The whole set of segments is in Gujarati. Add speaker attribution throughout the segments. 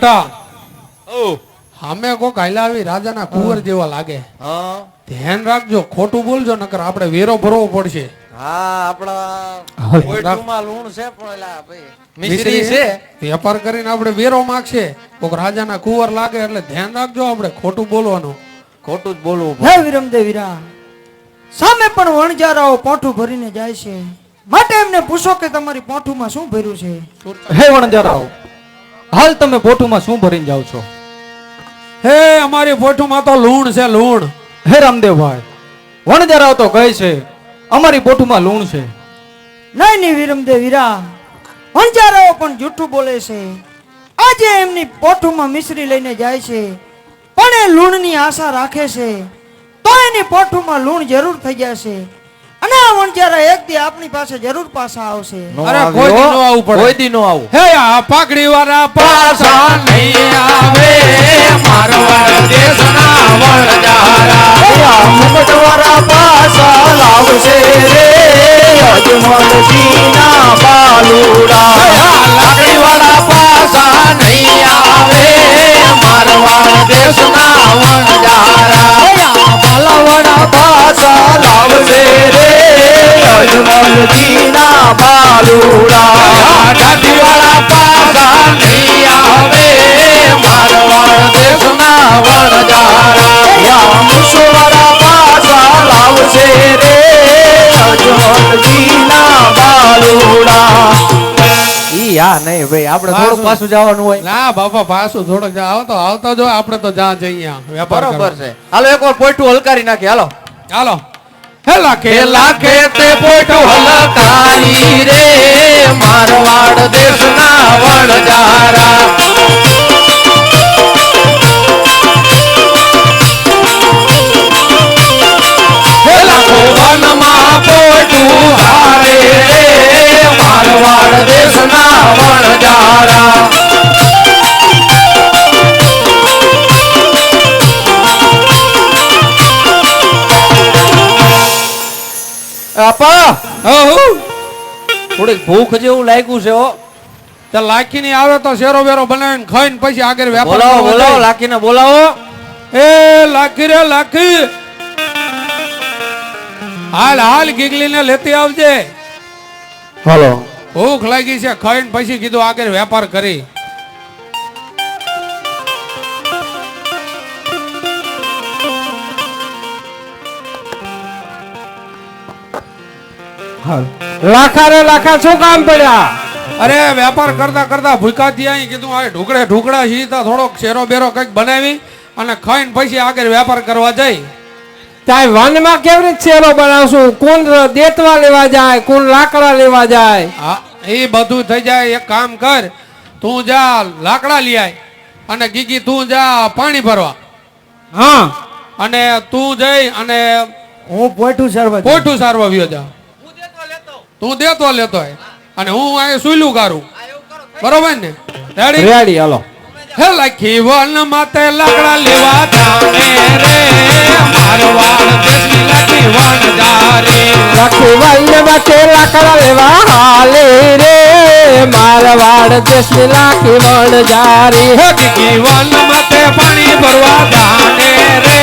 Speaker 1: મોટા
Speaker 2: ઓ
Speaker 1: અમે કોક હાલ્યા આવી રાજાના કુંવર જેવા લાગે.
Speaker 2: હા
Speaker 1: ધ્યાન રાખજો, ખોટું બોલજો નકર આપણે વેરો ભરવો પડશે.
Speaker 2: હા આપણા કોઈટુમાં લૂણ છે પણ એલા ભાઈ મિશ્રી છે.
Speaker 1: વેપાર કરીને આપણે વેરો માગશે. કોક રાજાના કુંવર લાગે એટલે ધ્યાન રાખજો, આપણે ખોટું બોલવાનું.
Speaker 2: ખોટું જ બોલવું
Speaker 3: હે વિરમદેવ વીરા, સામે પણ વણજારાઓ પોઠું ભરીને જાય છે, માટે એમને પૂછો કે તમારી પોઠુમાં શું ભર્યું છે.
Speaker 4: હે વણજારાઓ, હાલ તમે પોઠુમાં શું ભરીને જાવ છો?
Speaker 1: હે અમારી પોઠુમાં તો લૂણ છે, લૂણ.
Speaker 4: હે રામદેવભાઈ, વણજારાઓ તો કહે છે અમારી પોઠુમાં લૂણ છે.
Speaker 3: નહીં નહીં વિરમદેવ વીરા, વણજારાઓ પણ જૂઠું બોલે છે. આજે એમની પોઠુમાં મિશ્રી લઈને જાય છે, પણ એ લૂણની આશા રાખે છે, તો એની પોઠુમાં લૂણ જરૂર થઈ જશે અને આ વણજારા એક દી આપણી પાસે જરૂર પાછા આવશે.
Speaker 1: અરે કોઈ દી નો આવવું પડે,
Speaker 2: કોઈ દી નો આવું.
Speaker 1: હે આ પાઘડી વાળા પાછા નહીં આવે, મારવાડ દેશના વણજારા
Speaker 2: મુકટવાળા પાછા લાવશે રે અજમલજીના બાલુડા. લાકડી વાળા પાછા નહીં આવે, મારવાડ દેશના વણજારા બાલાવાળા પાછા લાવશે રે અજમલજીના બાલુડા. દાઢીવાળા પાછા નહીં આવે, મારવાડ દેશના વણજારા મુસવાળા પાછા લાવશે રે અજમલજીના બાલુડા. ઈ હા નહીં ભાઈ, આપણે થોડું પાછું જવાનું હોય.
Speaker 1: ના બાપા પાછું થોડોક આવતો જો આપણે તો જ્યાં જઈએ વેપાર
Speaker 2: બરોબર છે. હાલો એકવાર પોઈટું હલકારી નાખી. હાલો
Speaker 1: હાલો. હે લાખે
Speaker 2: લાખે તે પોઈટું હલકારી રે મારવાડ દેશના વણજારા. હે લાખો વનમાં પોઈટું હારે રે મારવાડ દેશના વણજારા. આપા થોડીક ભૂખ જેવું લાગ્યું છે હો.
Speaker 1: તો લાખી ની આવે તો શેરો બેરો બનાવીને ખાઈને પછી આગળ વેપાર
Speaker 2: બોલાવો
Speaker 1: કરવા
Speaker 2: બોલાવો,
Speaker 1: જાય.
Speaker 2: લાખીને બોલાવો.
Speaker 1: એ લાખી રે લાખી, હાલ હાલ ગીગલી ને લેતી આવજે.
Speaker 4: હાલો.
Speaker 1: ભૂખ લાગી છે, ખાઈને પછી કીધું આગળ વેપાર કરી.
Speaker 4: લાખા રે લાખા, શું કામ પડ્યા?
Speaker 1: અરે વેપાર કરતા કરતા ભૂખા થયા, કીધું આ ઢુકડા સીતા થોડોક શેરો બેરો કઈક બનાવી અને ખાઈને પછી આગળ વેપાર કરવા જાય.
Speaker 4: તાય વનમાં કેવી રીતે શેરો બનાવશું? કોણ દેતવા લેવા જાય, કોણ લાકડા લેવા જાય?
Speaker 1: હા એ બધું થઈ જાય. એક કામ કર, તું જા લાકડા લઈ આય અને ગીગી તું જા પાણી ભરવા.
Speaker 4: હા,
Speaker 1: અને તું જઈ અને
Speaker 3: હું પોઠું સારવા જાઉં.
Speaker 1: પોઠું સારવા વ્યો જા. તું દેતો લેતો હોય અને હું આ સુઈલું કારું. બરોબર ને? Ready
Speaker 4: ready. હાલો.
Speaker 1: હે લખી વન માતે લાકડા લેવા જાણે રે, મારવાડ દેશની લખી વન જારે.
Speaker 4: લખી વન માતે લાકડા લેવા હાલે રે, મારવાડ દેશની લાખી વણ જારી.
Speaker 1: હે ગીગી વન માતે પાણી ભરવા જાણે રે,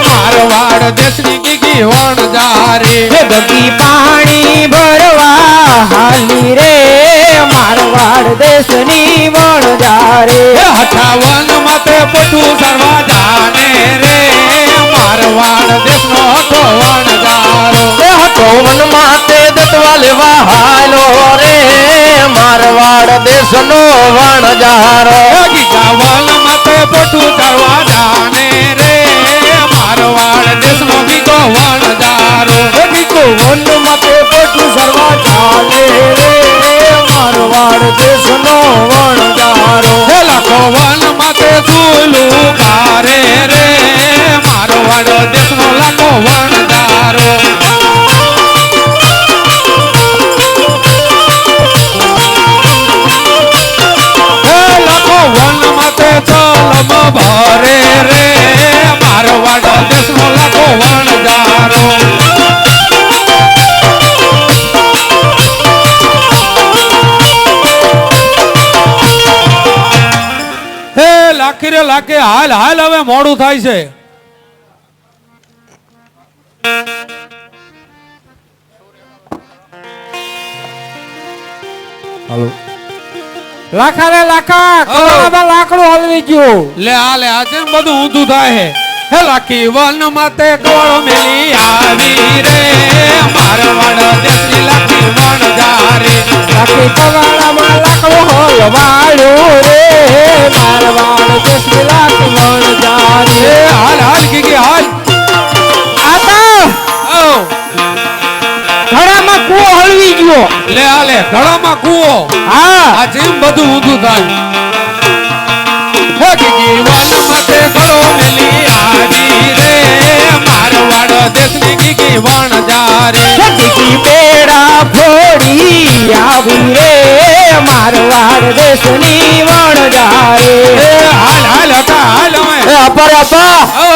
Speaker 1: મારવાડ દેશની ગીગી વન જારે.
Speaker 4: હે બગી પાણી ભરવા હાલી રે, મારવાડ દેશની વણ જારી.
Speaker 1: હે હઠાવન માતે પોઠું સરવા જાણે રે, મારવાડ દેશનો હઠો વણ જારો.
Speaker 2: એ હટો વન માતે દતવા લેવા હાલો રે, મારવાડ દેશનો વણજારો.
Speaker 1: હે ગીગા વન માતે પોઠું સરવા જાણે રે, મારવાડ દેશનો ગીગો વણ જારો.
Speaker 2: એ બીજો વન માતે પોઠું સરવા ચાલે રે, મારવાડ દેશનો વણજારો.
Speaker 1: હે લાખો વન માતે સુલું કારે રે, મારવાડ દેશનો લાખો વણ જારો. હે લાખો વન માતે ચલમ ભરે રે, મારવાડ દેશનો લાખો વણ જારો. લાગે હાલ હાલ હવે મોડું થાય છે.
Speaker 4: હાલો લાખા રે લાખા કળામાં લાકડું હલવી ગયું.
Speaker 1: લે આ કેમ બધું ઊંધું થાય છે? હે લાખી વન માતે ગોળો મેલી આવી રે મારવાડ દેશની લાખી વણ જારે.
Speaker 4: લાખી કવાડામાં લાકડું હલવાડ્યું રે મારવાડ દેશની લાખી વણ જારે.
Speaker 1: એ હાલ હાલ ગીગી હાલ.
Speaker 4: આતા
Speaker 1: ઓ
Speaker 4: ઘડામાં કૂવો હલવી ગયો.
Speaker 1: લે ગળામાં કૂવો.
Speaker 4: હા
Speaker 1: આ જેમ બધું ઊંધું થાય. હે ગીગી વન માતે ગોળો મેલી આવી રે મારવાડ દેશની ગીગી વણ જારે.
Speaker 4: સદકી બેડા ફોડી આવી રે મારવાડ દેશની વણ જારે.
Speaker 1: એ હાલ હાલ હતા હાલ હવે.
Speaker 2: એ અપા
Speaker 1: ઓ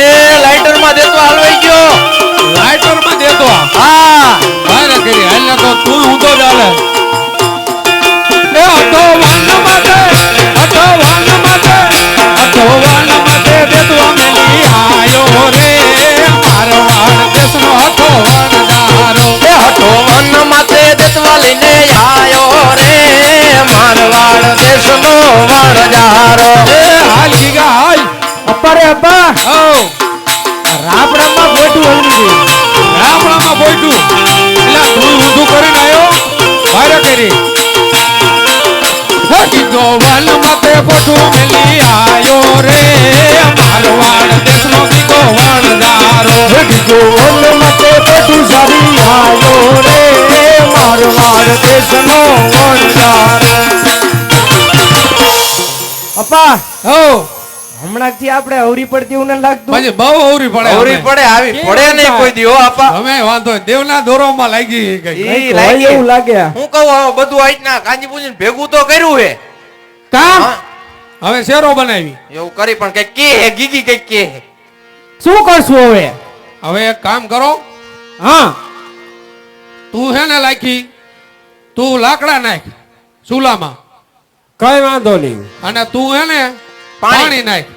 Speaker 2: એ લાઇટર માં દેતો હલવાઈ ગયો.
Speaker 1: લાઇટર માં દેતો આ.
Speaker 2: હા
Speaker 1: ભારે કરી હાલ ને તો તું ઊંધો ચાલે. એ હતો વન માતે દેતો મેલી આયો રે મારવાડ દેશનો હતો વણદારો.
Speaker 2: એ હટો વન માતે દેતવા લઈને આયો રે મારવાડ દેશનો વણજારો.
Speaker 1: એ હાલ ગીગા હાલ.
Speaker 4: અપરે અબ્બા
Speaker 1: ઓ
Speaker 4: રાપડામાં ગોઠું હલવી ગયું.
Speaker 1: રામણામાં બોયટું એટલે તું ઊંધું કરીને આવ્યો. ભારે કરી કીધો વન માતે પોઠું મેલી આયો રે મારવાડ દેશનો કીધો વણદારો.
Speaker 4: વન મતે પટુ સારી આયો રે મારવાડ દેશનો વણજારો. અપ્પા
Speaker 1: હો
Speaker 4: હમણાં થી આપણે અવરી પડતી એવું ન લાગતું.
Speaker 1: પછી બહુ અવરી પડે.
Speaker 2: ઓરી
Speaker 1: અમે.
Speaker 2: પડે આવી પડે નહીં કોઈ દી હો આપા.
Speaker 1: અમે વાંધો નહીં. દેવના દોરોમાં લાગી ગઈ.
Speaker 2: ઈ
Speaker 4: હોય
Speaker 2: લાગી.
Speaker 4: એવું લાગે.
Speaker 2: હું કહું હવે બધું આજના કાંજી પૂજીને ભેગું તો કર્યું હે.
Speaker 4: કામ
Speaker 2: હા,
Speaker 1: હવે શેરો બનાવી.
Speaker 2: એવું કરી પણ કઈક કે હે ગીગી કઈક કે હે.
Speaker 4: શું કરશું હવે?
Speaker 1: હવે એક કામ કરો.
Speaker 4: હા
Speaker 1: તું હે ને લાખી તું લાકડા નાખ ચૂલામાં
Speaker 4: કઈ વાંધો નહીં.
Speaker 1: અને તું હે ને
Speaker 2: પાણી.
Speaker 1: પાણી નાખ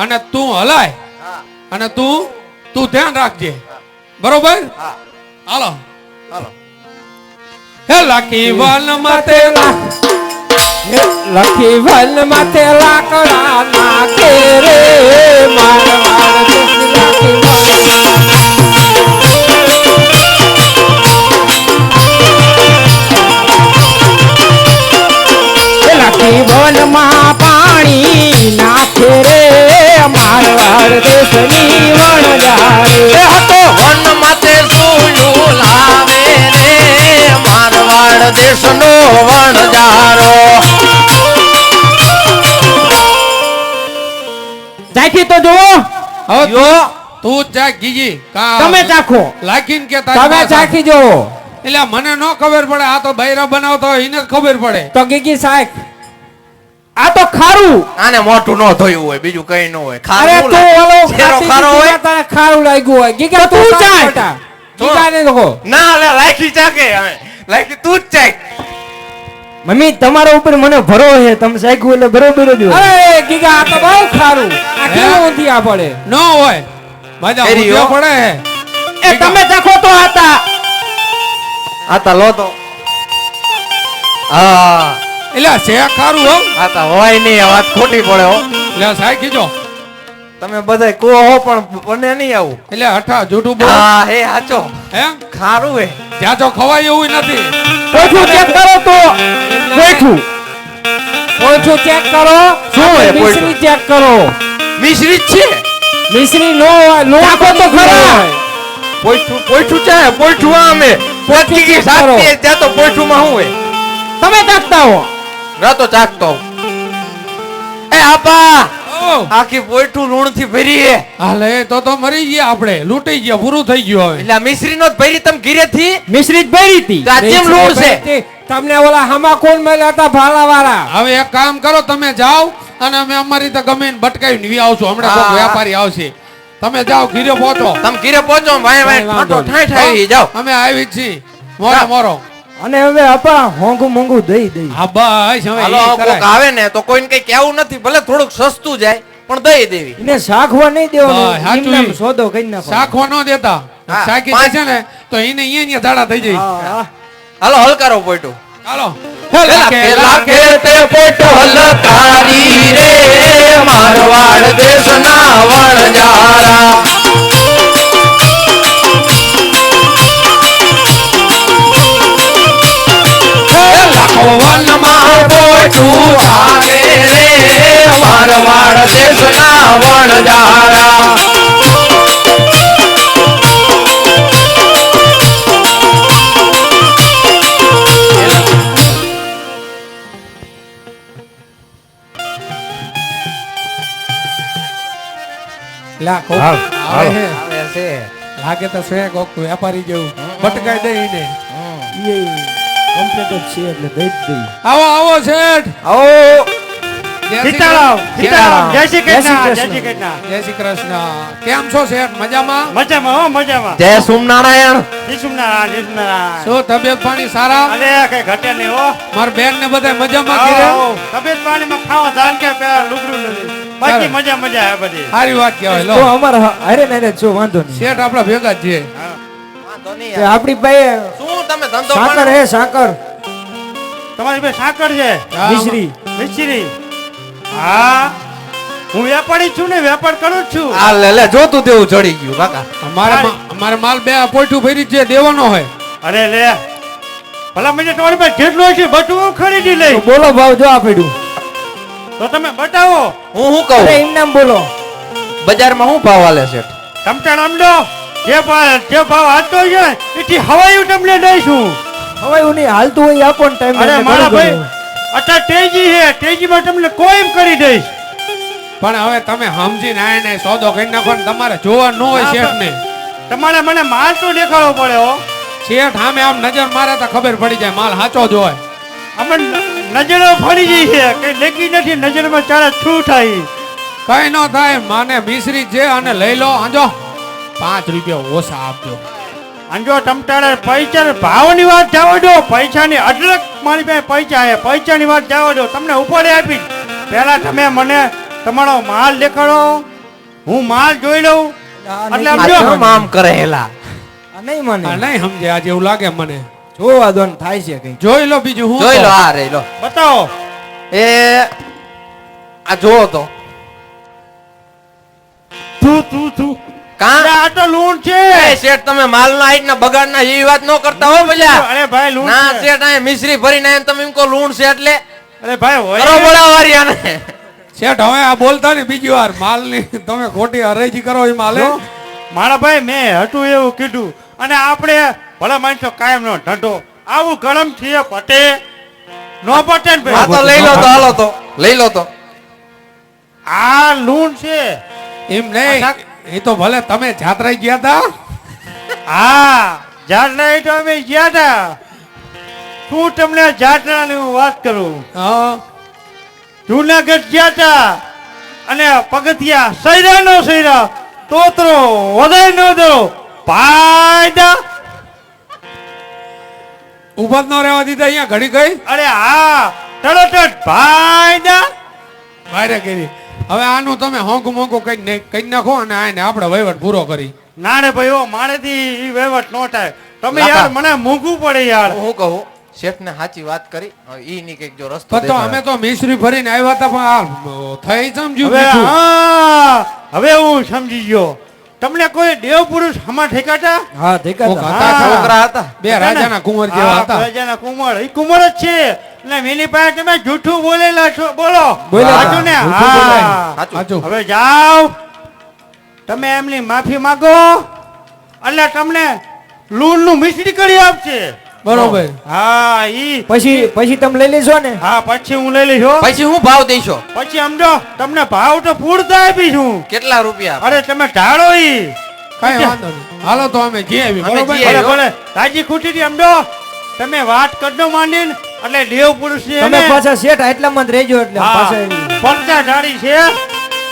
Speaker 1: અને તું હલાય અને તું ધ્યાન રાખજે. બરોબર?
Speaker 2: હા
Speaker 1: હાલો.
Speaker 2: હાલો.
Speaker 1: હે લાખી વન માતે
Speaker 4: લખી વન માથે લાકડા નાખે રે મારવાડ દેશની લાખી વણ. લખી વનમાં પાણી નાખે રે મારવાડ દેશની વણ
Speaker 2: એ
Speaker 4: જારે.
Speaker 2: હતો વન માતે સૂલું લાવે રે મારવાડ દેશનો વણજારો.
Speaker 4: ચાખી તો જુઓ.
Speaker 1: હવે
Speaker 2: યો
Speaker 1: તું ચાખ ગીજી કા
Speaker 4: તમે ચાખો.
Speaker 1: લાખીને કે
Speaker 4: તમે
Speaker 1: તારી
Speaker 4: ચાખી જુઓ.
Speaker 1: એટલે મને ન ખબર પડે. આ તો બૈરા બનાવતો હોય એને જ ખબર પડે.
Speaker 4: તો ગીગી સાહેબ આ તો ખારું.
Speaker 2: આને મોઢું ન ધોયું હોય બીજું કઈ ન હોય.
Speaker 4: અરે
Speaker 2: ખારું
Speaker 4: તું ઓલો
Speaker 2: શેરો
Speaker 4: ખાતી
Speaker 2: ખારો
Speaker 4: દીધી
Speaker 2: હોય.
Speaker 4: ને તને ખારું લાગ્યું હોય. ગીગા તું ચાખ. ગીગા ને કહો
Speaker 2: ના લે લાખી ચાકે હવે. લાખી તું જ ચાક.
Speaker 3: મમ્મી તમારા ઉપર મને ભરો છે તમે સાખ્યું એટલે બરોબર જ હોય.
Speaker 4: અરે ગીગા આ તો બહુ ખારું. આ કેવું ઊંધિયા પડે.
Speaker 1: ન હોય મજા
Speaker 2: એરી
Speaker 1: ઊંધિયો
Speaker 2: હો.
Speaker 1: પડે.
Speaker 4: એ તમે ચાખો તો હતા.
Speaker 2: આતા લો તો. હા
Speaker 1: એટલે છે ખારું હો.
Speaker 2: આતા હોય નહીં આ વાત ખોટી પડે હો.
Speaker 1: એટલે સાહેબ કીજો
Speaker 2: તમે બધા કહો હો પણ બને નહીં આવું.
Speaker 1: એટલે હઠા જૂઠું બોલ.
Speaker 2: હા હે હાચો
Speaker 1: હે
Speaker 2: ખારું હે.
Speaker 1: ત્યાં તો ખવાય એવું નથી.
Speaker 4: પોઠું ચેક કરો તો. પોઠું પોઠું ચેક કરો.
Speaker 2: શું હોય
Speaker 4: મિશ્રી
Speaker 2: પોઠું?
Speaker 4: ચેક કરો.
Speaker 2: મિશ્રી જ છે.
Speaker 4: મિશ્રી નો હોય. નો આપો તો ખરા.
Speaker 2: પોઈઠું ચાહે પોઈઠું આમે પોઈઠી
Speaker 4: check કરો.
Speaker 2: સાચી ત્યાં તો પોઈઠું માં શું હોય.
Speaker 4: તમે ચાખતા હો.
Speaker 2: ના તો ચાખતો એ આપા
Speaker 1: ઓ
Speaker 2: આખી પોઈઠું લૂણ થી ભરી હે.
Speaker 1: હાલે તો મરી ગયા આપણે. લૂંટાઈ ગયા. પૂરું થઈ ગયું હવે.
Speaker 2: એટલે મિશ્રી નો જ ભરી તમે ઘીરે થી.
Speaker 4: મિશ્રી જ ભરી હતી.
Speaker 2: તો આ કેમ લૂણ છે?
Speaker 4: તમને ઓલા હમા કોણ મળ્યા હતા ભાલા વાળા.
Speaker 1: હવે એક કામ કરો તમે જાઓ અને અમે અમારી રીતે ગમે એને ભટકાવીને વી આવશું. હમણાં કોઈ
Speaker 2: હા.
Speaker 1: વ્યાપારી આવશે. તમે જાઓ ઘીરે પહોંચો.
Speaker 2: તમે ઘીરે પહોંચો વાય વાય
Speaker 4: વાંધો
Speaker 2: ઠાઠો
Speaker 4: નહીં.
Speaker 2: ઠાઈ ઠાઈ જાઓ.
Speaker 1: અમે આવી જ છીએ. મોરો
Speaker 2: જાઓ.
Speaker 1: મોરો
Speaker 4: અને હવે આપા હોંગું મોંઘું દઈ દઈ
Speaker 1: હા બસ હવે
Speaker 2: હાલો
Speaker 1: ઈ
Speaker 2: કોક
Speaker 1: કરાય.
Speaker 2: આવે ને તો કોઈને કઈ કેવું નથી, ભલે થોડુંક સસ્તું જાય પણ દઈ દેવી.
Speaker 4: એને શાખવા નહીં
Speaker 1: હા,
Speaker 4: દેવાનું,
Speaker 1: સાચું
Speaker 4: એમને
Speaker 1: ઈ.
Speaker 4: સોદો કરી નાખો.
Speaker 1: શાખવા ન દેતા
Speaker 2: હા,
Speaker 1: શાકી
Speaker 2: પાંચ-
Speaker 1: છે ને તો એને અહીંયા દાડા થઈ જાય.
Speaker 4: હા, હા.
Speaker 2: હાલો હલકારો પોઈટું.
Speaker 1: ચાલો
Speaker 2: લાગે તે પોઈટો હલકારી રે મારવાડ દેશના વણજારા. લાખો વનમાં પોઈટું ચાલે રે મારવાડ દેશના વણજારા.
Speaker 1: લા કોક
Speaker 4: હાલ,
Speaker 1: આવે
Speaker 4: હાલ.
Speaker 1: હે.
Speaker 2: આવે છે.
Speaker 1: લાગે તો છે કોક વેપારી જેવું ભટકાઈ દે ઈને.
Speaker 4: એ કમ્પ્લીટ જ છે એટલે દઈ જ દઈ.
Speaker 1: આવો આવો શેઠ.
Speaker 2: આવો
Speaker 1: જય શ્રી
Speaker 5: સીતારામ
Speaker 1: કૃષ્ણ.
Speaker 5: સીતારામ જય શ્રી
Speaker 4: જય શ્રી
Speaker 5: કૃષ્ણ
Speaker 4: કૃષ્ણ.
Speaker 5: જય શ્રી કૃષ્ણ
Speaker 1: જય શ્રી કૃષ્ણ. કેમ છો શેઠ? મજામાં?
Speaker 5: મજામાં હો મજામાં
Speaker 2: જય સોમનારાયણ.
Speaker 5: જીસુમનારાયણ જીસુમનારાયણ
Speaker 1: શું તબિયત પાણી સારા?
Speaker 5: અરે કઈ ઘટે નહીં હો
Speaker 1: મારા બેન ને બધા મજામાં
Speaker 5: આવો,
Speaker 1: ઘરે?
Speaker 5: આવો. તબિયત પાણીમાં ખાવા ધાન કે પેલા લુગડું નથી બાકી
Speaker 1: ચાલો.
Speaker 5: મજા મજા હે બધી
Speaker 1: સારી વાત કહેવાય
Speaker 4: તો
Speaker 1: લો.
Speaker 4: અમારા હારે ને હારે જ છો, વાંધો નહીં.
Speaker 1: શેઠ આપડા ભેગા જ છે.
Speaker 2: વાંધો નહીં
Speaker 4: તે
Speaker 2: યાર.
Speaker 4: આપણી પાસે
Speaker 2: શું તમે ધંધો
Speaker 4: સાકર
Speaker 2: પાણી-
Speaker 4: હે સાકર
Speaker 5: તમારી પાસે સાકર છે
Speaker 1: હા,
Speaker 4: મિશ્રી.
Speaker 5: મિશ્રી હા હું વેપારી છું ને વેપાર કરું જ છું
Speaker 2: આ લે લે જોતું તેવું ચડી ગયું કાકા.
Speaker 1: અમારે માલ બે પોઈઠું ભરી છે દેવાનો હોય.
Speaker 5: અરે લે ભલા મને તમારી પાસે જેટલું છે બધું હું ખરીદી લઈ
Speaker 4: તો બોલો ભાવ જો આપેડું.
Speaker 5: તો તમે બતાવો
Speaker 2: હું શું કહું
Speaker 4: અરે એમ નામ બોલો.
Speaker 2: બજારમાં શું ભાવ હાલે છે?
Speaker 5: તમતાણ અમદો જે ભાવ હાલતો છે ને એથી હવાયું તમને દઈશું
Speaker 4: હવે એવું નહીં હાલતું હોય એ આપો ને ટાઈમ
Speaker 5: અરે મારા ભાઈ અત્યારે તેજી છે તેજીમાં તમને કોઈ એમ કરી દઈશ
Speaker 1: પણ હવે તમે સમજીને આને સોદો કરી નાખો ને તમારે જોવા ન હોય
Speaker 5: હા,
Speaker 1: શેઠ ને.
Speaker 5: તમારે મને માલ તો દેખાડવો પડે હો
Speaker 1: શેઠ સામે આમ નજર મારે તો ખબર પડી જાય માલ સાચો જ હોય.
Speaker 5: અમે નજરો ફરી જઈ છે કઈ લેકી નથી નજરમાં ચારે શું થાય
Speaker 1: કઈ ન થાય માને મિશ્રી છે અને લઈ લો આજો 5 રૂપિયા ઓછા આપજો.
Speaker 5: અને જો તમતારે પૈસા ભાવની વાત જાવ દો પૈસાની અઢળક મારી પાસે પૈસા છે પૈસાની વાત જાવ દો તમને ઉપર આપી પહેલા તમે મને તમારો માલ દેખાડો હું માલ જોઈ લઉં એટલે
Speaker 2: આ
Speaker 5: સમજો.
Speaker 2: કેમ આમ કરે હેલા?
Speaker 4: નહીં મને
Speaker 1: આ નહીં સમજે આજે એવું લાગે મને.
Speaker 4: જોવા દો ને થાય છે કઈ.
Speaker 1: જોઈ લો બીજું હું
Speaker 2: જોઈ લો
Speaker 1: કહું.
Speaker 2: આ રે લો.
Speaker 5: બતાવો
Speaker 2: એ આ જોવો તો
Speaker 5: તું તું તું
Speaker 2: કાં
Speaker 5: આ તો લૂણ છે
Speaker 2: એ શેઠ તમે માલના હાઈટના બગાડના એવી વાત ન કરતા હો બજા.
Speaker 5: અરે ભાઈ લૂણ
Speaker 2: ના
Speaker 5: છે.
Speaker 2: શેઠ આ મિશ્રી ભરીને આવીને તમે એમ કહો લૂણ છે એટલે
Speaker 5: અરે ભાઈ હોય
Speaker 2: કરો બોલાવારી આને.
Speaker 1: શેઠ હવે આ બોલતા ને બીજી વાર માલ ની તમે ખોટી હરાજી કરો એ માલે.
Speaker 5: જો, મારા ભાઈ મેં હતું એવું કીધું અને આપણે ભલા માણસો કાયમ નો ધંધો આવું ગરમ છે પટે નો પટે ને
Speaker 2: આ તો
Speaker 5: ભાઈ
Speaker 2: લઈ લો તો હાલો તો લઈ લો તો.
Speaker 5: આ લૂણ છે
Speaker 1: એમ નહીં એ તો ભલે તમે જાત્રા ગયા હતા.
Speaker 5: હા જાત્રા તો અમે ગયા હતા શું તમને જાત્રાની હું વાત કરું
Speaker 1: હા.
Speaker 5: જુનાગઢ ગયા હતા અને પગથિયા સૈરા નો સૈરા તોતરો વધાય નો દો પાયદા
Speaker 1: ઉભા જ ન રહેવા દીધા અહીંયા ઘડી ગઈ
Speaker 5: અરે હા તરત જ ભાઈદા
Speaker 1: વાયરે કરી. હવે આનું તમે હોંકું મોંકું કઈ નાખો અને આને આપણે વહીવટ પૂરો કરી.
Speaker 5: ના રે ભાઈ ઓ મારેથી ઈ વહીવટ નો થાય તમે
Speaker 2: લાકા.
Speaker 5: યાર મને મૂંઘવું પડે યાર
Speaker 2: હું કહું શેઠને સાચી વાત કરી હવે ઈ ની કઈક જો રસ્તો
Speaker 1: પણ તો
Speaker 2: દેખાડે.
Speaker 1: અમે તો મિશ્રી ભરીને આવ્યા હતા પણ આ થઈ સમજ્યું
Speaker 5: હવે
Speaker 1: બીજું.
Speaker 5: હા હવે હું સમજી ગયો તમને કોઈ દેવ પુરુષ હમા ઠેકાતા
Speaker 4: હા ઠીક
Speaker 1: કોક
Speaker 4: હતા.
Speaker 1: હતા.
Speaker 5: હા.
Speaker 2: છોકરા હતા
Speaker 1: બે રાજાના કુંવર જેવા હતા.
Speaker 5: રાજાના કુંવર ઈ કુંવર જ છે એટલે મેની પાસે તમે જૂઠું બોલેલા છો બોલો
Speaker 4: બોલ્યા હતા.
Speaker 5: સાચું ને
Speaker 4: જૂઠું બોલાય.
Speaker 5: હા
Speaker 2: સાચું.
Speaker 1: સાચું.
Speaker 5: હવે જાઓ તમે એમની માફી માંગો એટલે તમને લૂણ નું મિશ્રી કરી આપશે
Speaker 1: બરોબર.
Speaker 5: હા ઈ
Speaker 4: પછી તમે લઈ લેજો ને.
Speaker 5: હા પછી હું લઈ લઈશ હો.
Speaker 2: પછી હું ભાવ દઈશો
Speaker 5: પછી સમજો તમને ભાવ તો પૂરતા આપીશું
Speaker 2: કેટલા રૂપિયા?
Speaker 5: અરે તમે ઢાળો ઈ
Speaker 1: કઈ વાંધો નહીં. હાલો તો અમે જઈ આવી.
Speaker 2: અમે
Speaker 1: બરોબર.
Speaker 2: જઈ
Speaker 5: ભલે
Speaker 2: આવ્યો.
Speaker 5: ભલે રાજી ખુશી થી સમજો તમે વાત કરજો માંડીને એટલે દેવ પુરુષ છે
Speaker 4: તમે
Speaker 5: ને
Speaker 4: પાછા શેઠ આટલામાં જ રહેજો એટલે
Speaker 5: હા,
Speaker 4: પાછા એવી.
Speaker 5: પડતા ઢાળી છે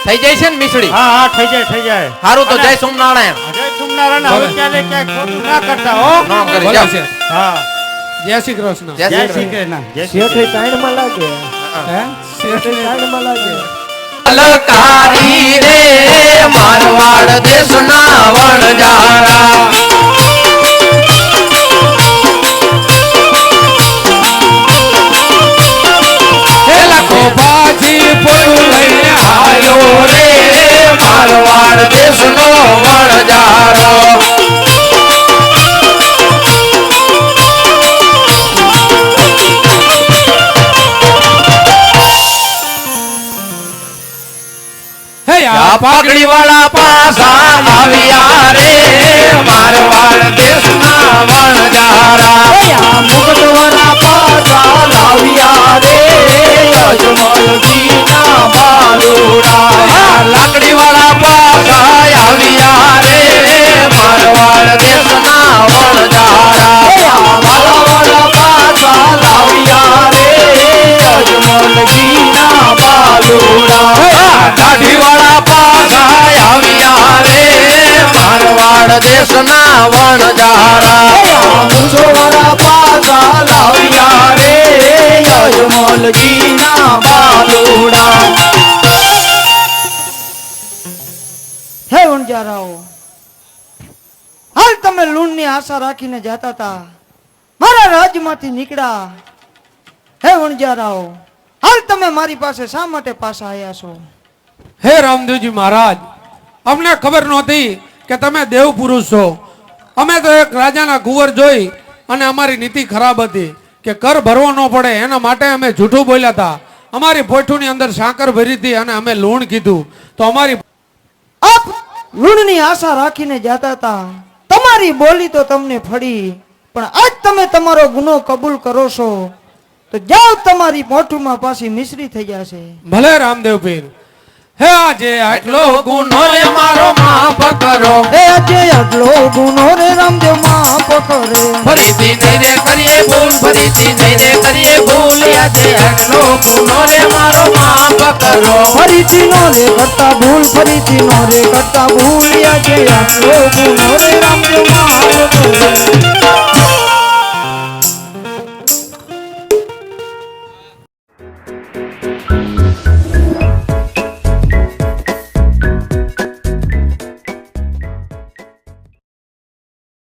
Speaker 2: થઈ જાય છે ને મિસળી?
Speaker 5: હા હા થઈ જાય થઈ જાય
Speaker 2: સારું તો
Speaker 5: અને
Speaker 2: જય સોમનારાયણ.
Speaker 5: જય સોમનારાયણ હવે
Speaker 1: ભલે.
Speaker 5: ક્યારે ક્યાંય ખોટું ના કરતા હો
Speaker 2: ન કરી
Speaker 1: ભલે
Speaker 2: જાઓ.
Speaker 1: છે.
Speaker 5: હા
Speaker 1: જય શ્રી કૃષ્ણ.
Speaker 2: જય
Speaker 5: જય
Speaker 2: શ્રી
Speaker 5: શ્રી
Speaker 2: કૃષ્ણ.
Speaker 5: કૃષ્ણ. જય શ્રી
Speaker 4: શેઠે તાઈણમાં લાગે
Speaker 1: હે
Speaker 4: શેઠે તાઈણમાં લાગે
Speaker 2: લલકારી રે મારવાડ દેશના વણજારા
Speaker 1: હે લાખો બાજી પોટું લઈને
Speaker 2: આયો રે મારવાડ દેશનો વણજારો
Speaker 1: હે આ
Speaker 2: પાઘડી વાળા પાસા આવ્યા રે મારવાડ દેશના વણજારા મુગટ વાળા પાસા લાવ્યા રે અજમલજીના બાલુડા લાકડી વાળા પાસા આવ્યા રે મારવાડ દેશના વણજારા વાળા પાસા લાવ્યા રે અજમલજીના બાલુડા દાઢી વાળા પાસા આવ્યા રે મારવાડ દેશના વણજારા મૂછો વાળા પાસા લાવ્યા રે અજમલજીના બાલુડા
Speaker 3: હે વણજારાઓ, હાલ તમે લૂણની આશા રાખીને જતા હતા, મારા રાજમાંથી નીકળ્યા. હે વણજારાઓ, હાલ તમે મારી પાસે શા માટે પાછા આવ્યા છો?
Speaker 1: હે રામદેવજી મહારાજ, અમને ખબર નહોતી કે તમે દેવ પુરુષ છો. અમે તો એક રાજાના કુંવર જોઈ અને અમારી નીતિ ખરાબ હતી કે કર ભરવો ન પડે એના માટે અમે જૂઠું બોલ્યા હતા. અમારી પોઠુની અંદર સાકર ભરી હતી અને અમે લૂણ કીધું તો અમારી
Speaker 3: આપ લૂણની આશા રાખીને જતા હતા, તમારી બોલી તો તમને ફળી, પણ આજ તમે તમારો ગુનો કબૂલ કરો છો તો જાઓ, તમારી મોઠુમાં પાછી મિશ્રી થઈ જશે.
Speaker 1: ભલે રામદેવ પીર. હે આજે આટલો ગુનો રે મારો માફ કરો.
Speaker 3: હે આજે આટલો ગુનો રે રામદેવ માફ કરે.
Speaker 2: ફરીથી નહીં રે કરીએ ભૂલ ફરીથી નહીં રે કરીએ ભૂલ આજે આટલો ગુનો રે મારો માફ કરો
Speaker 3: ફરીથી નો રે કરતા ભૂલ, ફરીથી નો રે કરતા ભૂલ, આજે આટલો ગુનો રે